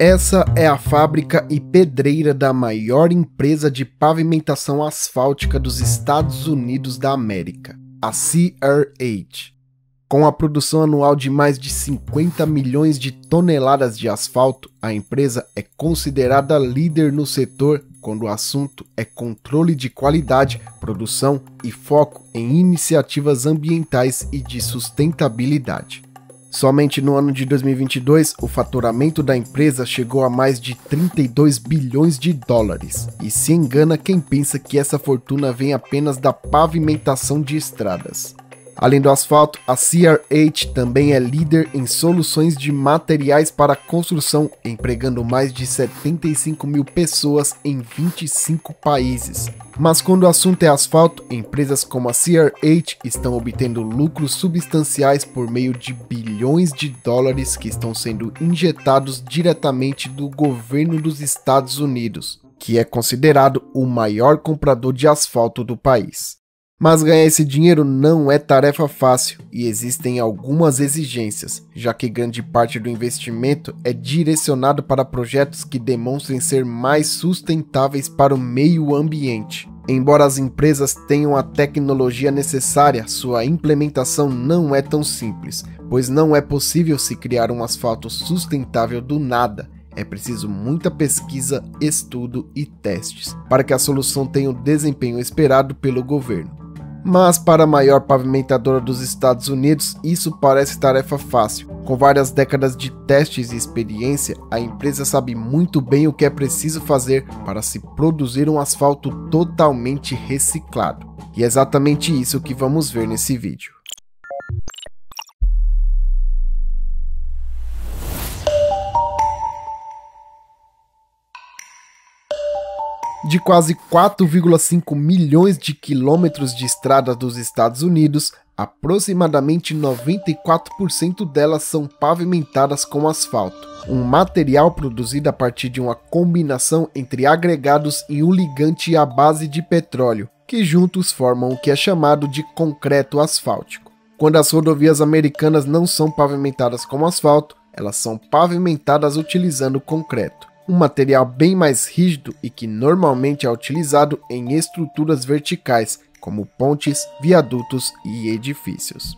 Essa é a fábrica e pedreira da maior empresa de pavimentação asfáltica dos Estados Unidos da América, a CRH. Com a produção anual de mais de 50 milhões de toneladas de asfalto, a empresa é considerada líder no setor quando o assunto é controle de qualidade, produção e foco em iniciativas ambientais e de sustentabilidade. Somente no ano de 2022, o faturamento da empresa chegou a mais de 32 bilhões de dólares. E se engana quem pensa que essa fortuna vem apenas da pavimentação de estradas. Além do asfalto, a CRH também é líder em soluções de materiais para construção, empregando mais de 75 mil pessoas em 25 países. Mas quando o assunto é asfalto, empresas como a CRH estão obtendo lucros substanciais por meio de bilhões de dólares que estão sendo injetados diretamente do governo dos Estados Unidos, que é considerado o maior comprador de asfalto do país. Mas ganhar esse dinheiro não é tarefa fácil e existem algumas exigências, já que grande parte do investimento é direcionado para projetos que demonstrem ser mais sustentáveis para o meio ambiente. Embora as empresas tenham a tecnologia necessária, sua implementação não é tão simples, pois não é possível se criar um asfalto sustentável do nada. É preciso muita pesquisa, estudo e testes para que a solução tenha o desempenho esperado pelo governo. Mas para a maior pavimentadora dos Estados Unidos, isso parece tarefa fácil. Com várias décadas de testes e experiência, a empresa sabe muito bem o que é preciso fazer para se produzir um asfalto totalmente reciclado. E é exatamente isso que vamos ver nesse vídeo. De quase 4,5 milhões de quilômetros de estrada dos Estados Unidos, aproximadamente 94% delas são pavimentadas com asfalto, um material produzido a partir de uma combinação entre agregados e um ligante à base de petróleo, que juntos formam o que é chamado de concreto asfáltico. Quando as rodovias americanas não são pavimentadas com asfalto, elas são pavimentadas utilizando concreto, um material bem mais rígido e que normalmente é utilizado em estruturas verticais, como pontes, viadutos e edifícios.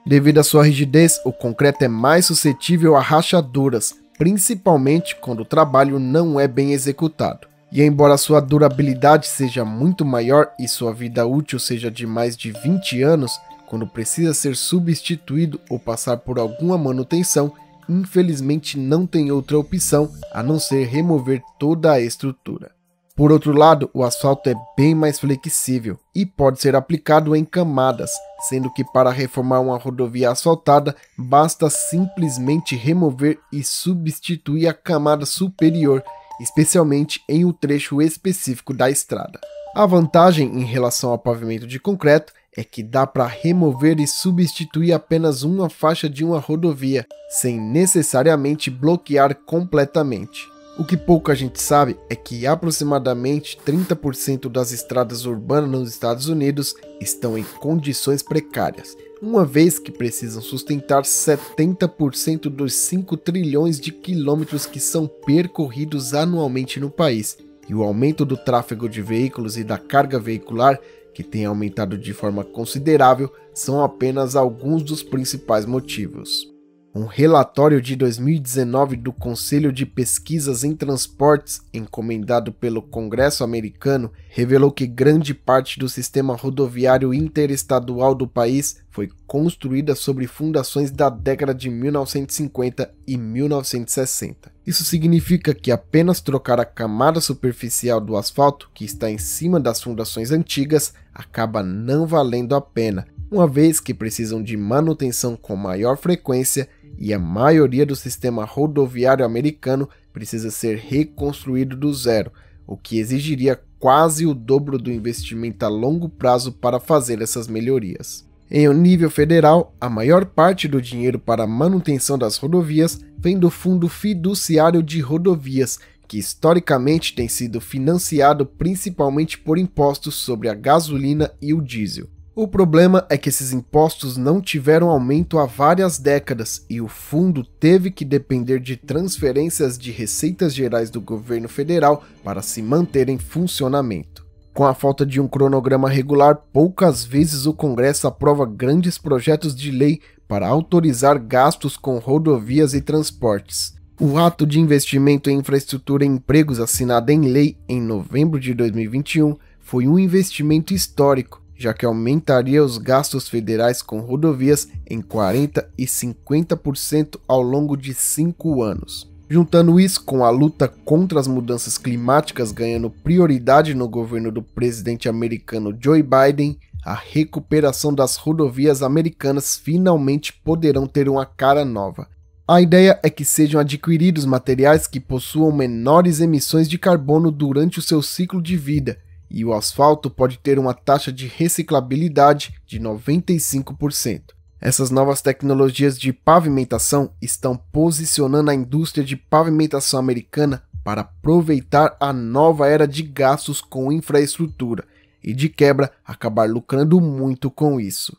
Devido à sua rigidez, o concreto é mais suscetível a rachaduras, principalmente quando o trabalho não é bem executado. E embora sua durabilidade seja muito maior e sua vida útil seja de mais de 20 anos, quando precisa ser substituído ou passar por alguma manutenção, infelizmente não tem outra opção a não ser remover toda a estrutura. Por outro lado, o asfalto é bem mais flexível e pode ser aplicado em camadas, sendo que para reformar uma rodovia asfaltada, basta simplesmente remover e substituir a camada superior, especialmente em um trecho específico da estrada. A vantagem em relação ao pavimento de concreto é que dá para remover e substituir apenas uma faixa de uma rodovia, sem necessariamente bloquear completamente. O que pouca gente sabe é que aproximadamente 30% das estradas urbanas nos Estados Unidos estão em condições precárias, uma vez que precisam sustentar 70% dos 5 trilhões de quilômetros que são percorridos anualmente no país, e o aumento do tráfego de veículos e da carga veicular, que tem aumentado de forma considerável, são apenas alguns dos principais motivos. Um relatório de 2019 do Conselho de Pesquisas em Transportes, encomendado pelo Congresso americano, revelou que grande parte do sistema rodoviário interestadual do país foi construída sobre fundações da década de 1950 e 1960. Isso significa que apenas trocar a camada superficial do asfalto, que está em cima das fundações antigas, acaba não valendo a pena, uma vez que precisam de manutenção com maior frequência e a maioria do sistema rodoviário americano precisa ser reconstruído do zero, o que exigiria quase o dobro do investimento a longo prazo para fazer essas melhorias. Em um nível federal, a maior parte do dinheiro para a manutenção das rodovias vem do Fundo Fiduciário de Rodovias, que historicamente tem sido financiado principalmente por impostos sobre a gasolina e o diesel. O problema é que esses impostos não tiveram aumento há várias décadas e o fundo teve que depender de transferências de receitas gerais do governo federal para se manter em funcionamento. Com a falta de um cronograma regular, poucas vezes o Congresso aprova grandes projetos de lei para autorizar gastos com rodovias e transportes. O ato de investimento em infraestrutura e empregos assinado em lei em novembro de 2021 foi um investimento histórico, já que aumentaria os gastos federais com rodovias em 40% e 50% ao longo de 5 anos. Juntando isso com a luta contra as mudanças climáticas ganhando prioridade no governo do presidente americano Joe Biden, a recuperação das rodovias americanas finalmente poderão ter uma cara nova. A ideia é que sejam adquiridos materiais que possuam menores emissões de carbono durante o seu ciclo de vida, e o asfalto pode ter uma taxa de reciclabilidade de 95%. Essas novas tecnologias de pavimentação estão posicionando a indústria de pavimentação americana para aproveitar a nova era de gastos com infraestrutura e, de quebra, acabar lucrando muito com isso.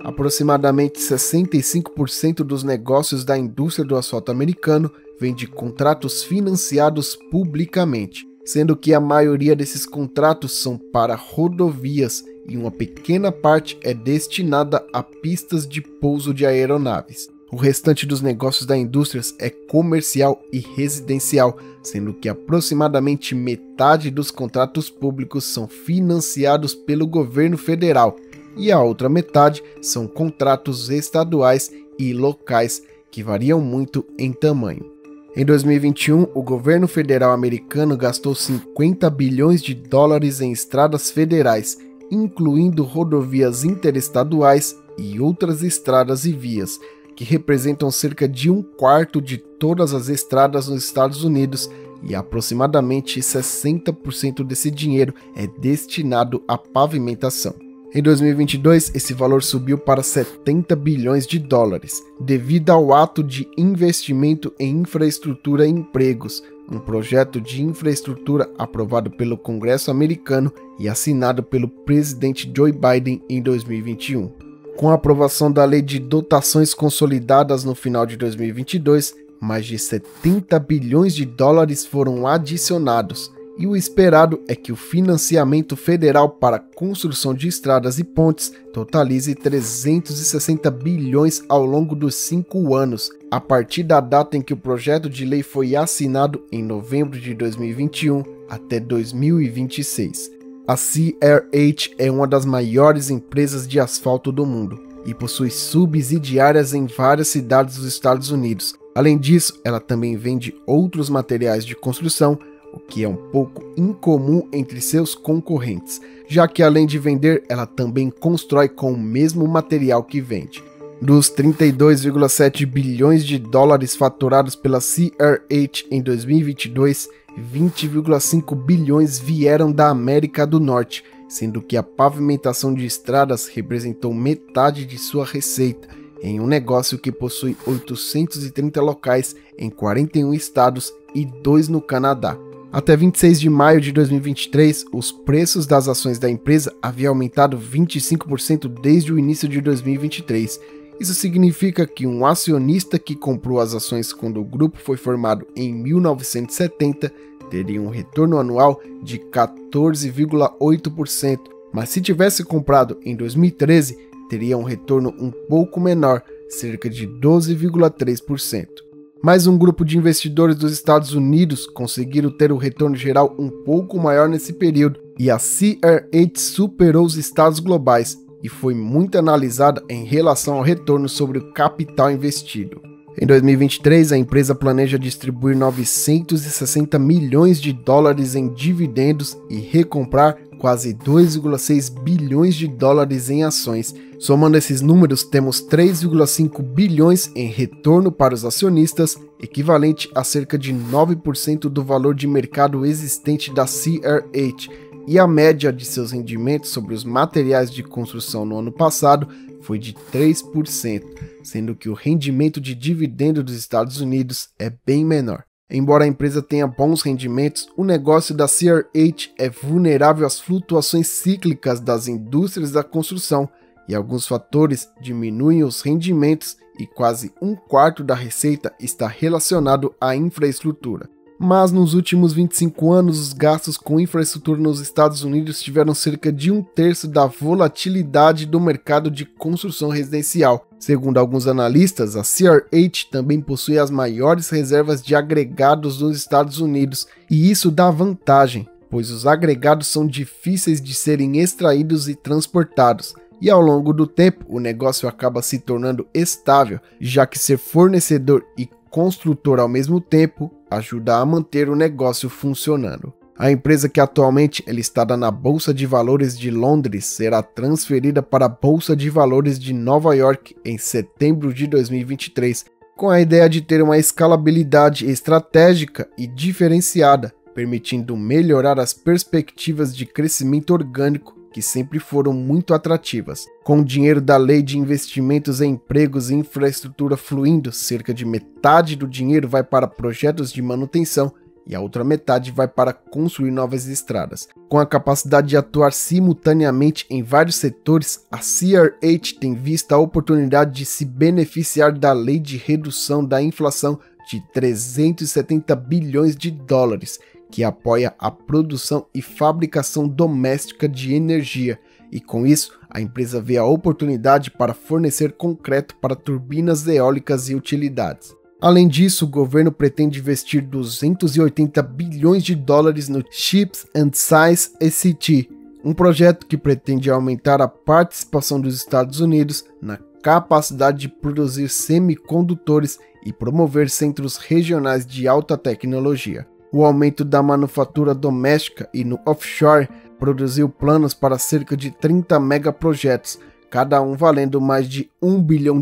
Aproximadamente 65% dos negócios da indústria do asfalto americano vem de contratos financiados publicamente, sendo que a maioria desses contratos são para rodovias e uma pequena parte é destinada a pistas de pouso de aeronaves. O restante dos negócios da indústria é comercial e residencial, sendo que aproximadamente metade dos contratos públicos são financiados pelo governo federal e a outra metade são contratos estaduais e locais que variam muito em tamanho. Em 2021, o governo federal americano gastou 50 bilhões de dólares em estradas federais, incluindo rodovias interestaduais e outras estradas e vias, que representam cerca de 1/4 de todas as estradas nos Estados Unidos, e aproximadamente 60% desse dinheiro é destinado à pavimentação. Em 2022, esse valor subiu para 70 bilhões de dólares, devido ao ato de investimento em infraestrutura e empregos, um projeto de infraestrutura aprovado pelo Congresso americano e assinado pelo presidente Joe Biden em 2021. Com a aprovação da Lei de Dotações Consolidadas no final de 2022, mais de 70 bilhões de dólares foram adicionados, e o esperado é que o financiamento federal para a construção de estradas e pontes totalize 360 bilhões ao longo dos 5 anos, a partir da data em que o projeto de lei foi assinado em novembro de 2021 até 2026. A CRH é uma das maiores empresas de asfalto do mundo e possui subsidiárias em várias cidades dos Estados Unidos. Além disso, ela também vende outros materiais de construção, o que é um pouco incomum entre seus concorrentes, já que além de vender, ela também constrói com o mesmo material que vende. Dos 32,7 bilhões de dólares faturados pela CRH em 2022, 20,5 bilhões vieram da América do Norte, sendo que a pavimentação de estradas representou metade de sua receita, em um negócio que possui 830 locais em 41 estados e 2 no Canadá. Até 26 de maio de 2023, os preços das ações da empresa haviam aumentado 25% desde o início de 2023. Isso significa que um acionista que comprou as ações quando o grupo foi formado em 1970 teria um retorno anual de 14,8%, mas se tivesse comprado em 2013, teria um retorno um pouco menor, cerca de 12,3%. Mais um grupo de investidores dos Estados Unidos conseguiram ter o retorno geral um pouco maior nesse período, e a CRH superou os estados globais e foi muito analisada em relação ao retorno sobre o capital investido. Em 2023, a empresa planeja distribuir 960 milhões de dólares em dividendos e recomprar quase 2,6 bilhões de dólares em ações. Somando esses números, temos 3,5 bilhões em retorno para os acionistas, equivalente a cerca de 9% do valor de mercado existente da CRH, e a média de seus rendimentos sobre os materiais de construção no ano passado foi de 3%, sendo que o rendimento de dividendo dos Estados Unidos é bem menor. Embora a empresa tenha bons rendimentos, o negócio da CRH é vulnerável às flutuações cíclicas das indústrias da construção e alguns fatores diminuem os rendimentos e quase um quarto da receita está relacionado à infraestrutura. Mas nos últimos 25 anos, os gastos com infraestrutura nos Estados Unidos tiveram cerca de um terço da volatilidade do mercado de construção residencial. Segundo alguns analistas, a CRH também possui as maiores reservas de agregados nos Estados Unidos, e isso dá vantagem, pois os agregados são difíceis de serem extraídos e transportados. E ao longo do tempo, o negócio acaba se tornando estável, já que ser fornecedor e construtor ao mesmo tempo ajuda a manter o negócio funcionando. A empresa, que atualmente é listada na Bolsa de Valores de Londres, será transferida para a Bolsa de Valores de Nova York em setembro de 2023, com a ideia de ter uma escalabilidade estratégica e diferenciada, permitindo melhorar as perspectivas de crescimento orgânico que sempre foram muito atrativas. Com o dinheiro da Lei de Investimentos em Empregos e Infraestrutura fluindo, cerca de metade do dinheiro vai para projetos de manutenção e a outra metade vai para construir novas estradas. Com a capacidade de atuar simultaneamente em vários setores, a CRH tem visto a oportunidade de se beneficiar da Lei de Redução da Inflação de 370 bilhões de dólares, que apoia a produção e fabricação doméstica de energia, e com isso a empresa vê a oportunidade para fornecer concreto para turbinas eólicas e utilidades. Além disso, o governo pretende investir 280 bilhões de dólares no Chips and Science ACT, um projeto que pretende aumentar a participação dos Estados Unidos na capacidade de produzir semicondutores e promover centros regionais de alta tecnologia. O aumento da manufatura doméstica e no offshore produziu planos para cerca de 30 megaprojetos, cada um valendo mais de $1 bilhão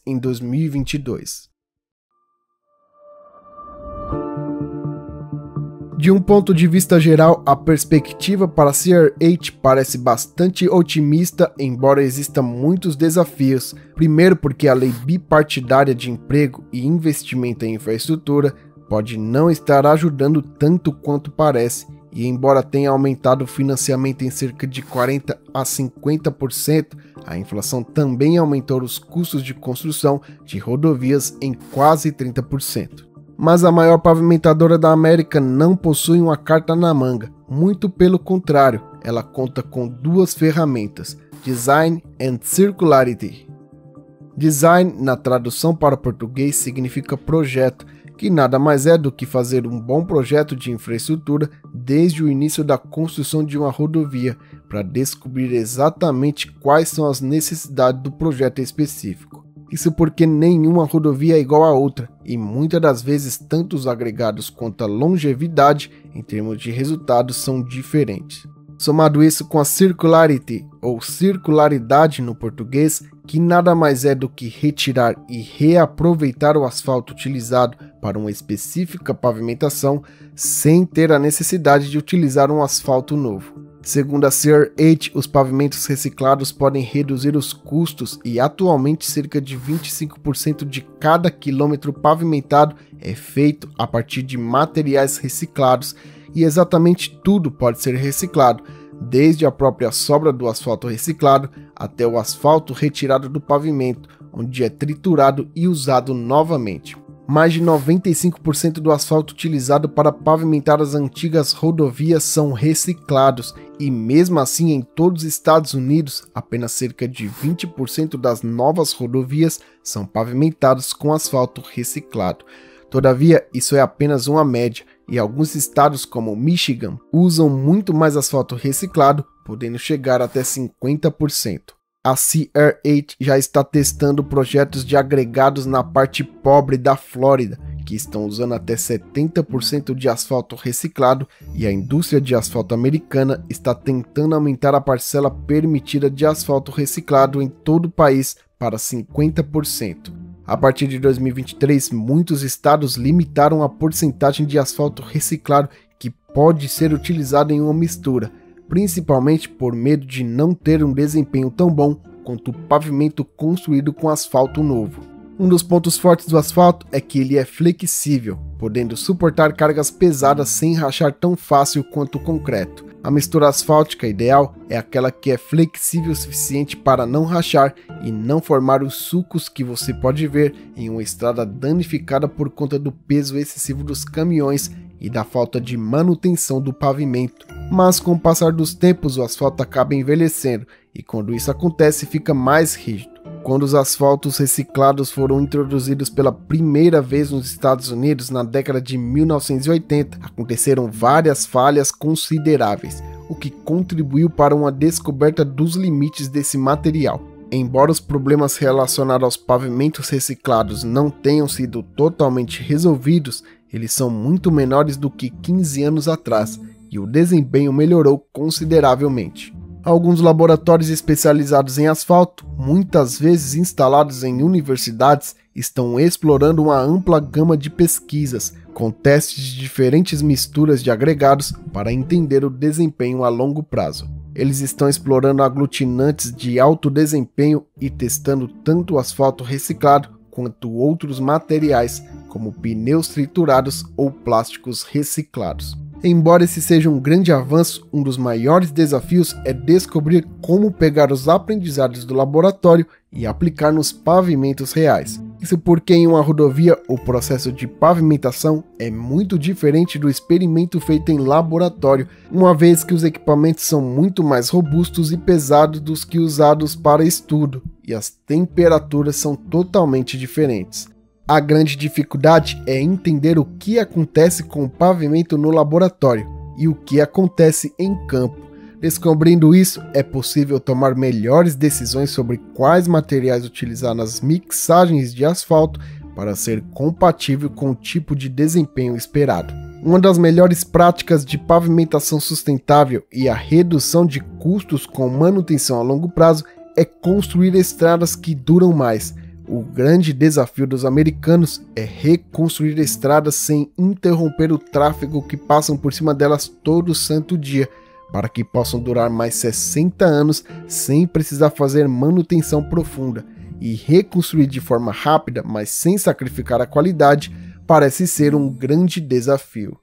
em 2022. De um ponto de vista geral, a perspectiva para a CRH parece bastante otimista, embora existam muitos desafios. Primeiro, porque a lei bipartidária de emprego e investimento em infraestrutura pode não estar ajudando tanto quanto parece, e embora tenha aumentado o financiamento em cerca de 40% a 50%, a inflação também aumentou os custos de construção de rodovias em quase 30%. Mas a maior pavimentadora da América não possui uma carta na manga, muito pelo contrário, ela conta com duas ferramentas, Design and Circularity. Design, na tradução para português, significa projeto, que nada mais é do que fazer um bom projeto de infraestrutura desde o início da construção de uma rodovia, para descobrir exatamente quais são as necessidades do projeto específico. Isso porque nenhuma rodovia é igual a outra, e muitas das vezes tanto os agregados quanto a longevidade, em termos de resultados, são diferentes. Somado isso com a circularity, ou circularidade no português, que nada mais é do que retirar e reaproveitar o asfalto utilizado para uma específica pavimentação, sem ter a necessidade de utilizar um asfalto novo. Segundo a CRH, os pavimentos reciclados podem reduzir os custos e atualmente cerca de 25% de cada quilômetro pavimentado é feito a partir de materiais reciclados, e exatamente tudo pode ser reciclado, desde a própria sobra do asfalto reciclado até o asfalto retirado do pavimento, onde é triturado e usado novamente. Mais de 95% do asfalto utilizado para pavimentar as antigas rodovias são reciclados, e mesmo assim em todos os Estados Unidos, apenas cerca de 20% das novas rodovias são pavimentadas com asfalto reciclado. Todavia, isso é apenas uma média, e alguns estados como Michigan usam muito mais asfalto reciclado, podendo chegar até 50%. A CRH já está testando projetos de agregados na parte pobre da Flórida, que estão usando até 70% de asfalto reciclado, e a indústria de asfalto americana está tentando aumentar a parcela permitida de asfalto reciclado em todo o país para 50%. A partir de 2023, muitos estados limitaram a porcentagem de asfalto reciclado que pode ser utilizado em uma mistura, principalmente por medo de não ter um desempenho tão bom quanto o pavimento construído com asfalto novo. Um dos pontos fortes do asfalto é que ele é flexível, podendo suportar cargas pesadas sem rachar tão fácil quanto o concreto. A mistura asfáltica ideal é aquela que é flexível o suficiente para não rachar e não formar os sulcos que você pode ver em uma estrada danificada por conta do peso excessivo dos caminhões e da falta de manutenção do pavimento. Mas com o passar dos tempos o asfalto acaba envelhecendo e quando isso acontece fica mais rígido. Quando os asfaltos reciclados foram introduzidos pela primeira vez nos Estados Unidos na década de 1980, aconteceram várias falhas consideráveis, o que contribuiu para uma descoberta dos limites desse material. Embora os problemas relacionados aos pavimentos reciclados não tenham sido totalmente resolvidos, eles são muito menores do que 15 anos atrás e o desempenho melhorou consideravelmente. Alguns laboratórios especializados em asfalto, muitas vezes instalados em universidades, estão explorando uma ampla gama de pesquisas, com testes de diferentes misturas de agregados para entender o desempenho a longo prazo. Eles estão explorando aglutinantes de alto desempenho e testando tanto o asfalto reciclado quanto outros materiais, como pneus triturados ou plásticos reciclados. Embora esse seja um grande avanço, um dos maiores desafios é descobrir como pegar os aprendizados do laboratório e aplicar nos pavimentos reais. Isso porque em uma rodovia o processo de pavimentação é muito diferente do experimento feito em laboratório, uma vez que os equipamentos são muito mais robustos e pesados do que usados para estudo, e as temperaturas são totalmente diferentes. A grande dificuldade é entender o que acontece com o pavimento no laboratório e o que acontece em campo. Descobrindo isso, é possível tomar melhores decisões sobre quais materiais utilizar nas mixagens de asfalto para ser compatível com o tipo de desempenho esperado. Uma das melhores práticas de pavimentação sustentável e a redução de custos com manutenção a longo prazo é construir estradas que duram mais. O grande desafio dos americanos é reconstruir estradas sem interromper o tráfego que passam por cima delas todo santo dia, para que possam durar mais 60 anos sem precisar fazer manutenção profunda. E reconstruir de forma rápida, mas sem sacrificar a qualidade, parece ser um grande desafio.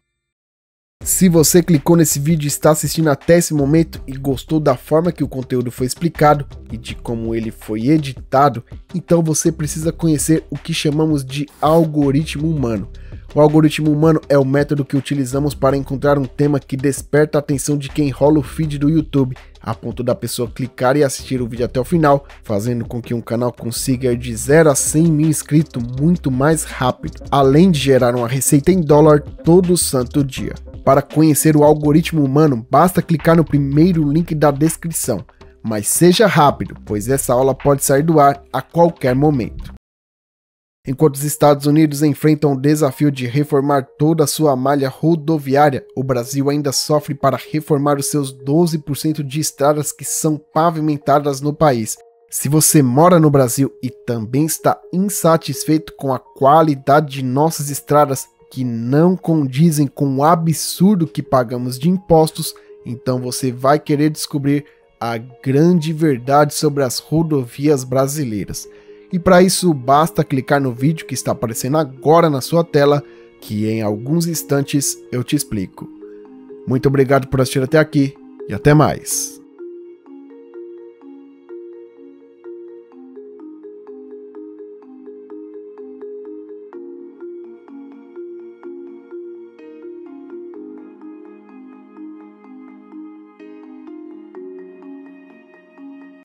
Se você clicou nesse vídeo e está assistindo até esse momento e gostou da forma que o conteúdo foi explicado e de como ele foi editado, então você precisa conhecer o que chamamos de algoritmo humano. O algoritmo humano é o método que utilizamos para encontrar um tema que desperta a atenção de quem rola o feed do YouTube, a ponto da pessoa clicar e assistir o vídeo até o final, fazendo com que um canal consiga ir de 0 a 100 mil inscritos muito mais rápido, além de gerar uma receita em dólar todo santo dia. Para conhecer o algoritmo humano, basta clicar no primeiro link da descrição, mas seja rápido, pois essa aula pode sair do ar a qualquer momento. Enquanto os Estados Unidos enfrentam o desafio de reformar toda a sua malha rodoviária, o Brasil ainda sofre para reformar os seus 12% de estradas que são pavimentadas no país. Se você mora no Brasil e também está insatisfeito com a qualidade de nossas estradas, que não condizem com o absurdo que pagamos de impostos, então você vai querer descobrir a grande verdade sobre as rodovias brasileiras. E para isso basta clicar no vídeo que está aparecendo agora na sua tela, que em alguns instantes eu te explico. Muito obrigado por assistir até aqui e até mais.